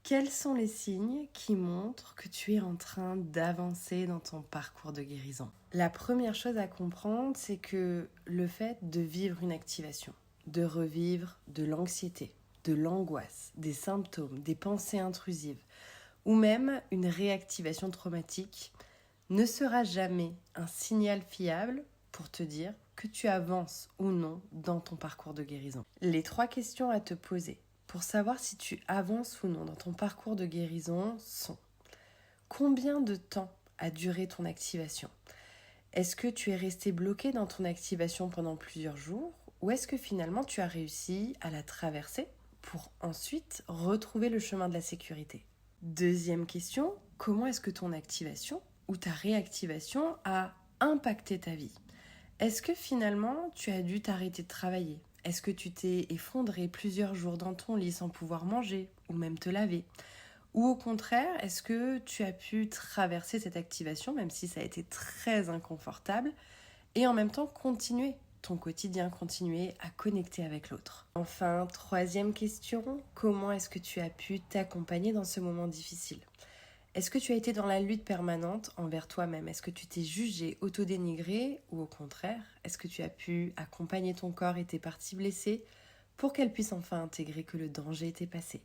Quels sont les signes qui montrent que tu es en train d'avancer dans ton parcours de guérison? La première chose à comprendre, c'est que le fait de vivre une activation, de revivre de l'anxiété, de l'angoisse, des symptômes, des pensées intrusives, ou même une réactivation traumatique, ne sera jamais un signal fiable pour te dire que tu avances ou non dans ton parcours de guérison. Les 3 questions à te poser pour savoir si tu avances ou non dans ton parcours de guérison sont: combien de temps a duré ton activation? Est-ce que tu es resté bloqué dans ton activation pendant plusieurs jours ou est-ce que finalement tu as réussi à la traverser pour ensuite retrouver le chemin de la sécurité? Deuxième question, comment est-ce que ton activation ou ta réactivation a impacté ta vie? Est-ce que finalement tu as dû t'arrêter de travailler? Est-ce que tu t'es effondré plusieurs jours dans ton lit sans pouvoir manger ou même te laver? Ou au contraire, est-ce que tu as pu traverser cette activation, même si ça a été très inconfortable, et en même temps continuer ton quotidien, continuer à connecter avec l'autre? Enfin, troisième question, comment est-ce que tu as pu t'accompagner dans ce moment difficile? Est-ce que tu as été dans la lutte permanente envers toi-même? Est-ce que tu t'es jugé, autodénigré ou au contraire, est-ce que tu as pu accompagner ton corps et tes parties blessées pour qu'elles puissent enfin intégrer que le danger était passé?